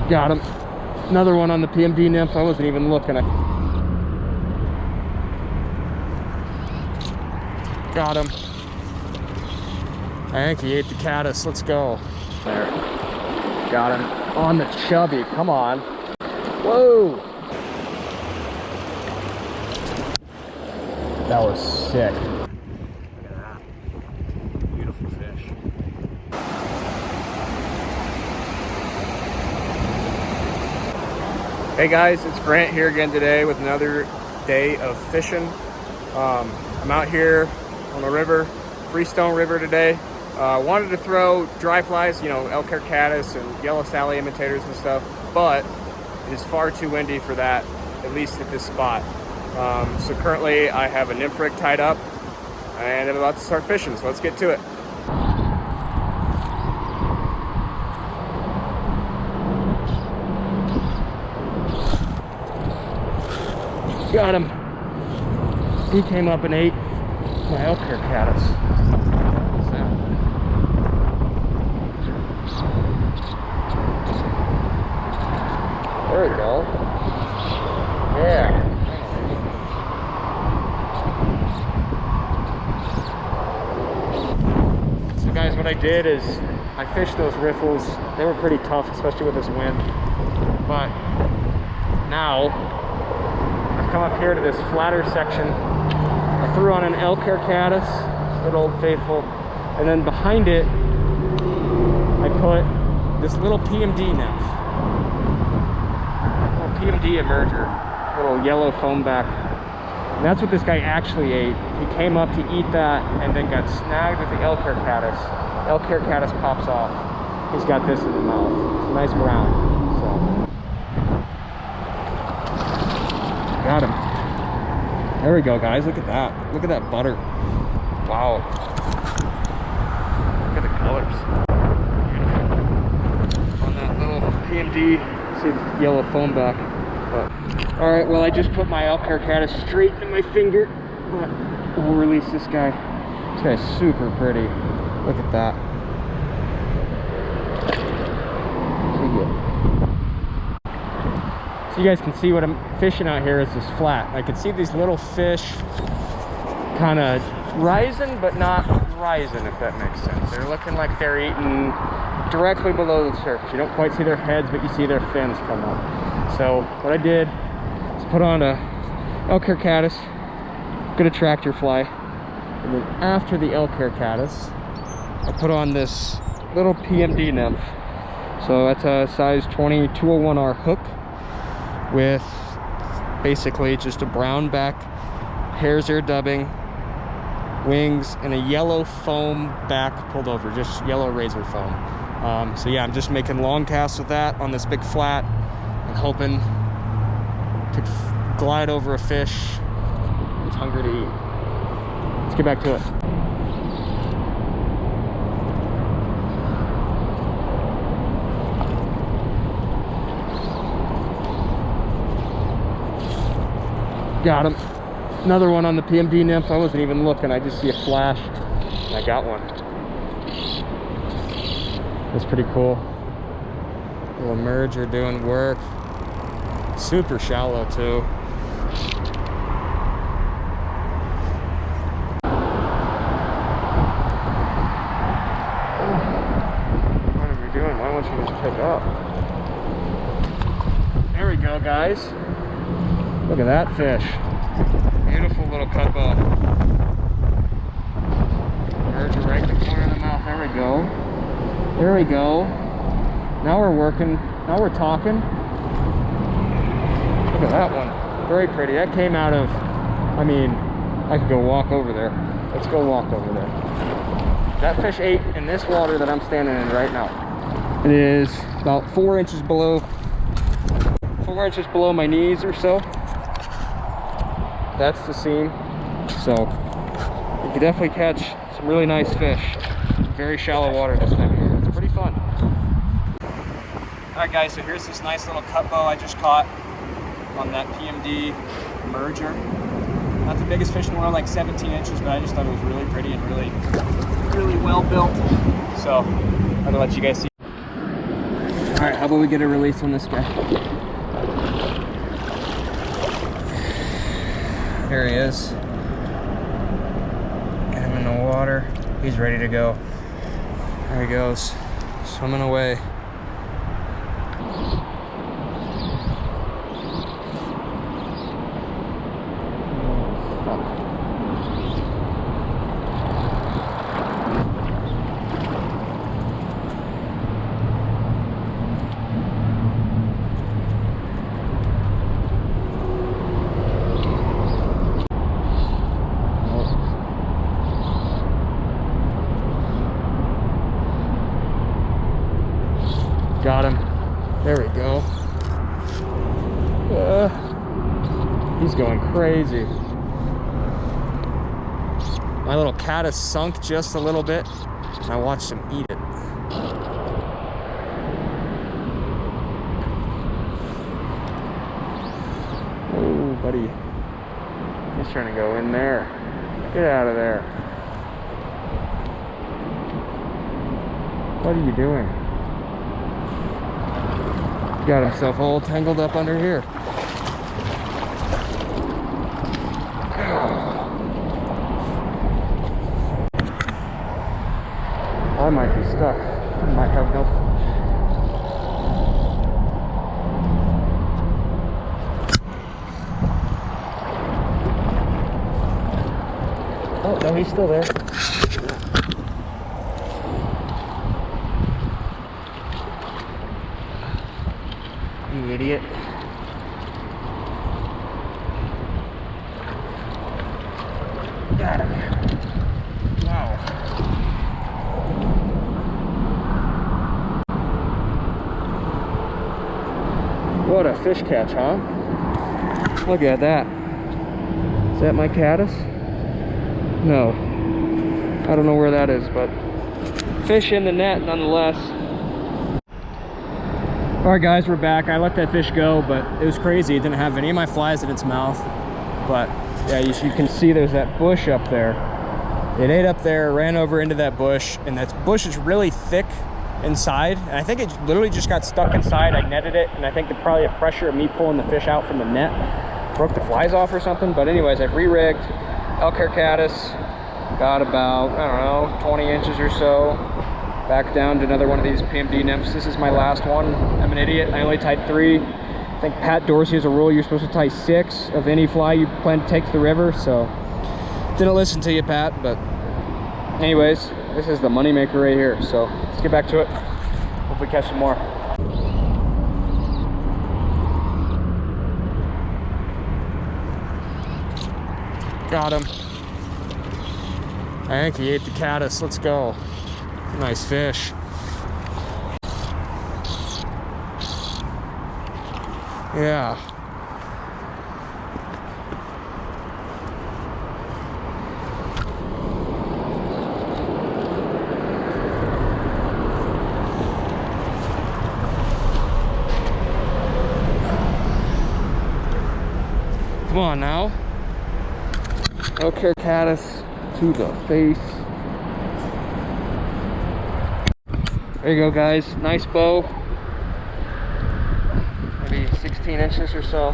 Got him. Another one on the PMD nymph. I wasn't even looking. Got him. I think he ate the caddis. Let's go. There. Got him. On the chubby. Come on. Whoa. That was sick. Look at that. Beautiful fish. Hey guys, it's Grant here again today with another day of fishing. I'm out here on the river, Freestone River today. Wanted to throw dry flies, you know, elk hair caddis and yellow Sally imitators and stuff, but it is far too windy for that, at least at this spot. So currently I have a nymph rig tied up and I'm about to start fishing, so let's get to it. Got him. He came up and ate my elk hair caddis. What's that? There we go. Yeah. So guys, what I did is I fished those riffles. They were pretty tough, especially with this wind. But now I've come up here to this flatter section. I threw on an elk hair caddis, good old faithful, and then behind it I put this little PMD nymph, little PMD emerger, little yellow foam back. And that's what this guy actually ate. He came up to eat that and then got snagged with the elk hair caddis. Elk hair caddis pops off. He's got this in the mouth. It's a nice brown. So got him. There we go, guys. Look at that. Look at that butter. Wow. Look at the colors. Beautiful. On that little PMD, see the yellow foam back. But, all right, well, I just put my elk hair caddis straight into my finger. But we'll release this guy. This guy's super pretty. Look at that. So you guys can see what I'm fishing out here is this flat. I can see these little fish kind of rising, but not rising, if that makes sense. They're looking like they're eating directly below the surface. You don't quite see their heads, but you see their fins come up. So what I did is put on a elk hair caddis, good attractor fly, and then after the elk hair caddis, I put on this little PMD nymph. So that's a size 20 201R hook with basically just a brown back, hare's ear dubbing, wings, and a yellow foam back pulled over, just yellow razor foam. So yeah, I'm just making long casts with that on this big flat and hoping to glide over a fish that's hungry to eat. Let's get back to it. Got him. Another one on the PMD nymph. I wasn't even looking. I just see a flash and I got one. That's pretty cool. Little merger doing work. Super shallow too. What are we doing? Why don't you just pick up? There we go, guys. Look at that fish. Beautiful little cut bow. Merge right in the corner of the mouth. There we go. There we go. Now we're working. Now we're talking. Look at that one. Very pretty. That came out of, I mean, I could go walk over there. Let's go walk over there. That fish ate in this water that I'm standing in right now. It is about 4 inches below my knees or so. That's the seam. So you can definitely catch some really nice fish. Very shallow water this time of year. It's pretty fun. All right, guys, so here's this nice little cut bow I just caught on that PMD merger. Not the biggest fish in the world, like 17 inches, but I just thought it was really pretty and really well built. So I'm gonna let you guys see. All right, how about we get a release on this guy? There he is. Get him in the water. He's ready to go. There he goes, swimming away. Got him. There we go. He's going crazy. My little caddis sunk just a little bit, and I watched him eat it. Oh, buddy. He's trying to go in there. Get out of there. What are you doing? Got himself all tangled up under here. I might be stuck. I might have no fish. Oh, no, he's still there. You idiot. Got him. Wow. What a fish catch, huh? Look at that. Is that my caddis? No. I don't know where that is, but fish in the net nonetheless. All right, guys, we're back. I let that fish go, but it was crazy. It didn't have any of my flies in its mouth. But yeah, you can see there's that bush up there. It ate up there, ran over into that bush, and that bush is really thick inside. And I think it literally just got stuck inside. I netted it, and I think probably the pressure of me pulling the fish out from the net broke the flies off or something. But anyways, I've re-rigged elk hair caddis. Got about, I don't know, 20 inches or so. Back down to another one of these PMD nymphs. This is my last one. I'm an idiot. I only tied 3. I think Pat Dorsey has a rule you're supposed to tie 6 of any fly you plan to take to the river, so didn't listen to you, Pat. But anyways, this is the moneymaker right here. So let's get back to it. Hopefully catch some more. Got him. I think he ate the caddis. Let's go. Nice fish. Yeah. Come on now. Okay, caddis to the face. There you go, guys. Nice bow. Maybe 16 inches or so.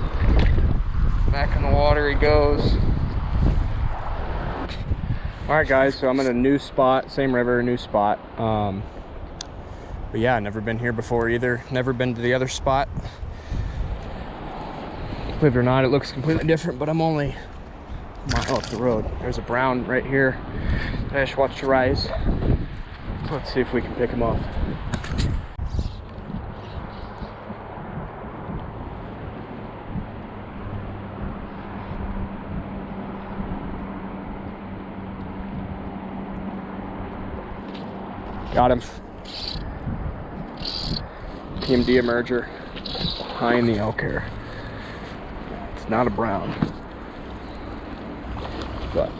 Back in the water he goes. Alright, guys, so I'm in a new spot. Same river, new spot. But yeah, never been here before either. Never been to the other spot. Believe it or not, it looks completely different, but I'm only off the road. There's a brown right here that I just watched rise. Let's see if we can pick him off. Got him. PMD emerger behind the elk hair. It's not a brown, but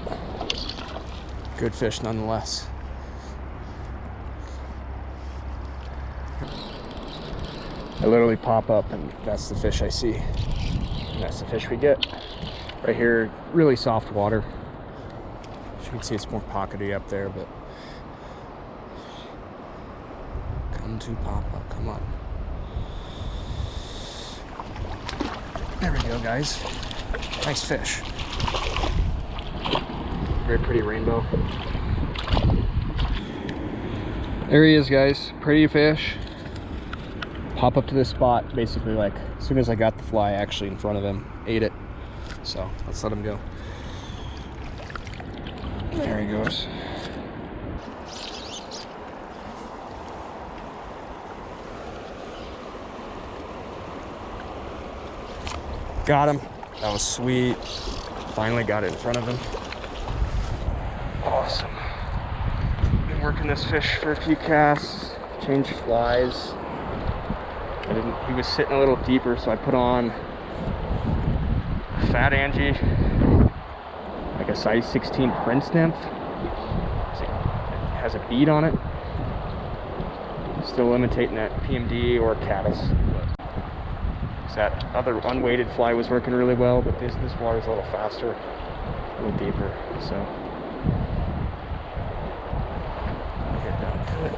good fish nonetheless. I literally pop up and that's the fish I see. And that's the fish we get. Right here, really soft water. As you can see, it's more pockety up there, but come to pop up, come on. There we go, guys. Nice fish. Very pretty rainbow. There he is, guys. Pretty fish. Pop up to this spot, basically like as soon as I got the fly actually in front of him, ate it. So let's let him go. There he goes. Got him. That was sweet. Finally got it in front of him. Awesome. Been working this fish for a few casts, changed flies. He was sitting a little deeper, so I put on Fat Angie, like a size 16 Prince nymph. It has a bead on it. Still imitating that PMD or Caddis. That other unweighted fly was working really well, but this water is a little faster, a little deeper. So I'll get down to it.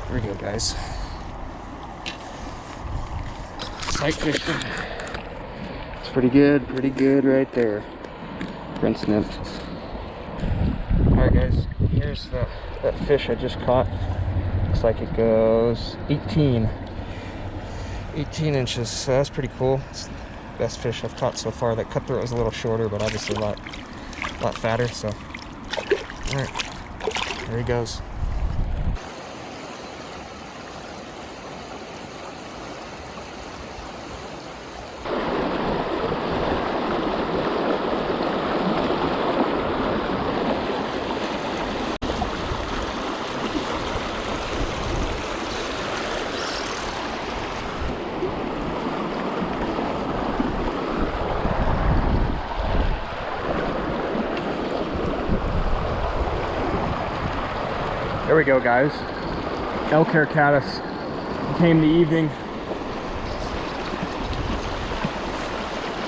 There we go, guys. Sight fishing. It's pretty good right there. Prince nymph. Alright, guys, here's that fish I just caught. Looks like it goes 18 inches, so that's pretty cool. It's the best fish I've caught so far. That cutthroat was a little shorter, but obviously a lot fatter, so alright, there he goes. There we go, guys. Elk hair caddis came the evening.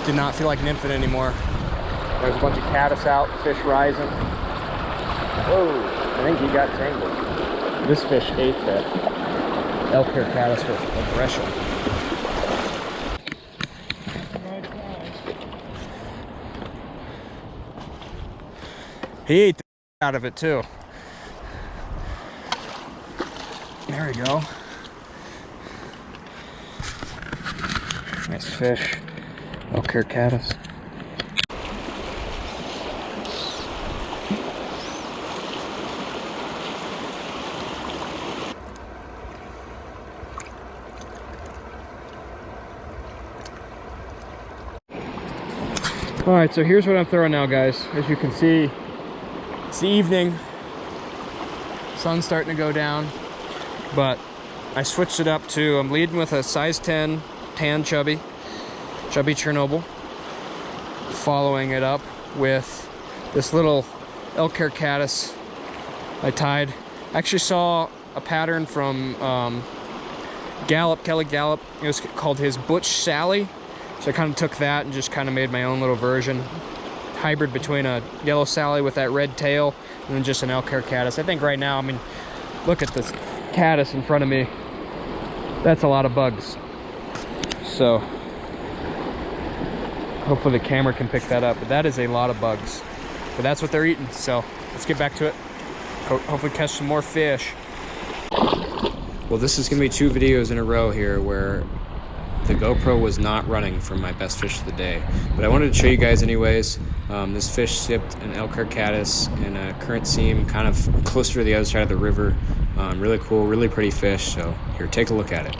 Did not feel like nymphing anymore. There's a bunch of caddis out, fish rising. Whoa, I think he got tangled. This fish ate that elk hair caddis with aggression. He ate the out of it too. There we go. Nice fish. Elk hair caddis. Alright, so here's what I'm throwing now, guys. As you can see, it's the evening. Sun's starting to go down. But I switched it up to, I'm leading with a size 10 tan chubby Chernobyl, following it up with this little elk hair caddis I tied. I actually saw a pattern from Kelly Gallup. It was called his Butch Sally, so I kind of took that and just kind of made my own little version, hybrid between a yellow Sally with that red tail and then just an elk hair caddis. I think right now, I mean, look at this caddis in front of me. That's a lot of bugs. So hopefully the camera can pick that up, but that is a lot of bugs. But that's what they're eating, so let's get back to it. Hopefully catch some more fish. Well, this is gonna be 2 videos in a row here where the GoPro was not running for my best fish of the day, but I wanted to show you guys anyways. This fish sipped an elk hair caddis in a current seam kind of closer to the other side of the river. Really cool, really pretty fish, so here, take a look at it.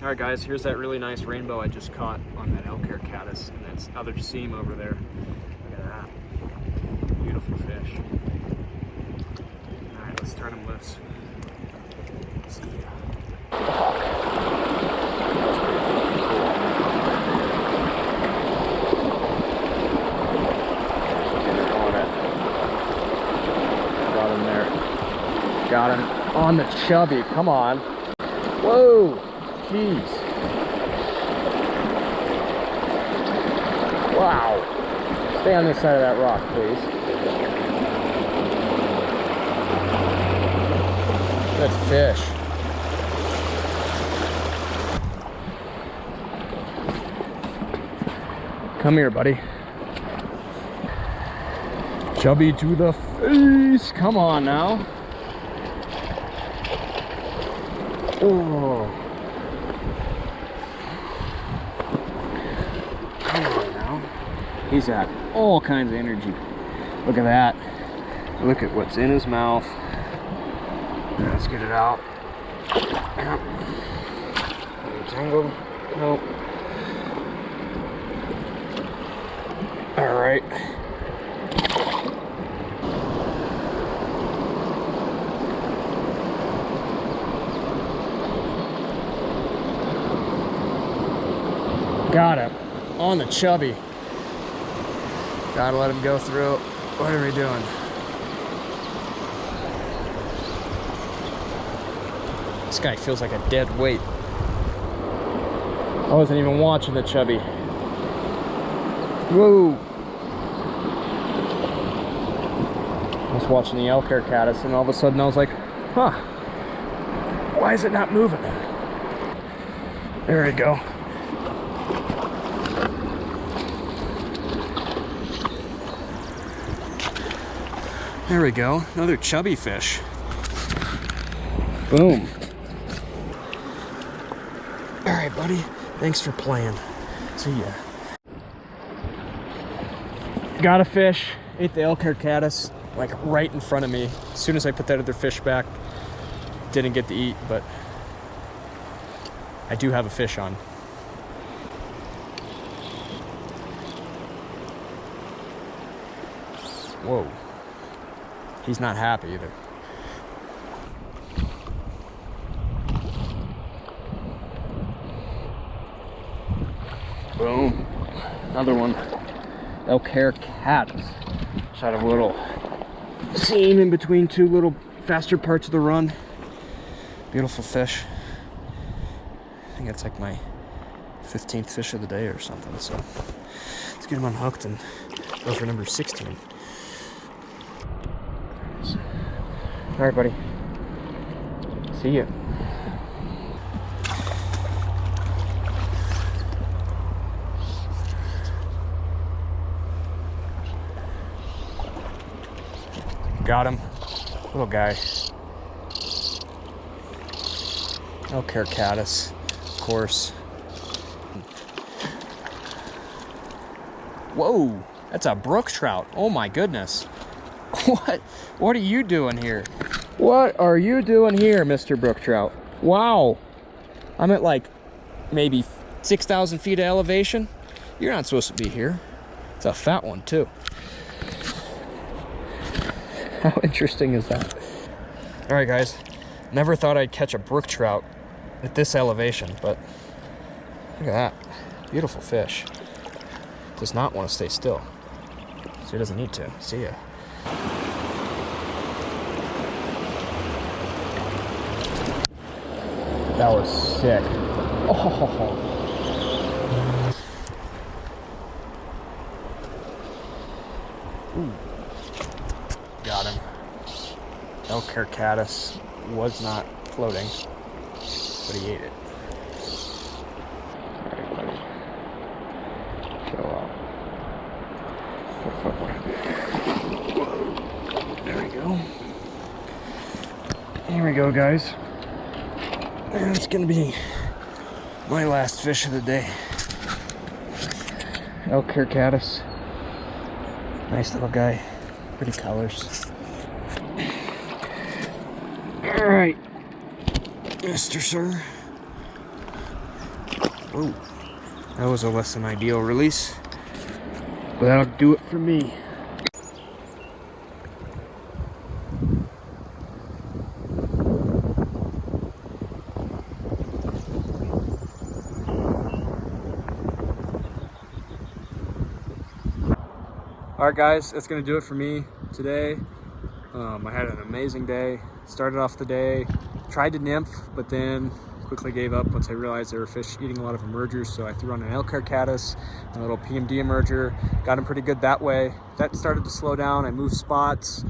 All right, guys, here's that really nice rainbow I just caught on that elk hair caddis and that other seam over there. Look at that. Beautiful fish. All right, let's turn him loose. See ya. Got him there. Got him on the chubby. Come on. Whoa. Jeez. Wow. Stay on this side of that rock, please. Good fish. Come here, buddy. Chubby to the face. Come on now. Oh. Come on now. He's got all kinds of energy. Look at that. Look at what's in his mouth. Let's get it out. Tangled. Nope. All right. Got him on the chubby. Gotta let him go through. What are we doing? This guy feels like a dead weight. I wasn't even watching the chubby. Whoa! I was watching the elk hair caddis, and all of a sudden I was like, huh, why is it not moving? There we go. There we go, another chubby fish. Boom. All right, buddy, thanks for playing. See ya. Got a fish, ate the elk hair caddis, like right in front of me. As soon as I put that other fish back, didn't get to eat, but I do have a fish on. Whoa. He's not happy either. Boom. Another one. Elk hair caddis. Just had a little seam in between two little faster parts of the run. Beautiful fish. I think it's like my 15th fish of the day or something. So let's get him unhooked and go for number 16. All right, buddy. See you. Got him. Little guy. Elk hair caddis, of course. Whoa, that's a brook trout. Oh my goodness. What are you doing here? What are you doing here, Mr. Brook Trout? Wow. I'm at like maybe 6,000 feet of elevation. You're not supposed to be here. It's a fat one too. How interesting is that? All right, guys. Never thought I'd catch a brook trout at this elevation, but look at that. Beautiful fish. Does not want to stay still. So he doesn't need to. See ya. That was sick. Oh. Ooh. Got him. Elk hair caddis was not floating, but he ate it. Alright, buddy. Chill out. There we go. Here we go, guys. And it's gonna be my last fish of the day. Elk hair caddis. Nice little guy. Pretty colors. Alright, Mr. Sir. Oh, that was a less than ideal release, but that'll do it for me. Alright guys, that's going to do it for me today. I had an amazing day. Started off the day, tried to nymph, but then quickly gave up once I realized there were fish eating a lot of emergers, so I threw on an elk-hair caddis, a little PMD emerger, got them pretty good that way. That started to slow down. I moved spots,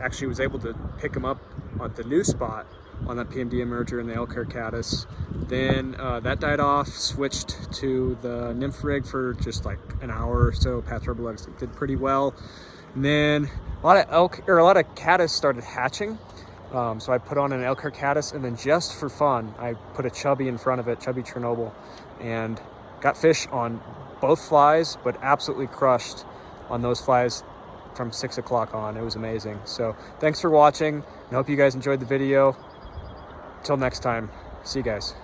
actually was able to pick them up at the new spot on that PMD emerger and the elk-hair caddis. Then that died off, switched to the nymph rig for just like an hour or so. Path rubber legs did pretty well. And then a lot of caddis started hatching. So I put on an elk-hair caddis, and then just for fun, I put a chubby in front of it, chubby Chernobyl, and got fish on both flies, but absolutely crushed on those flies from 6 o'clock on. It was amazing. So thanks for watching. I hope you guys enjoyed the video. Till next time, see you guys.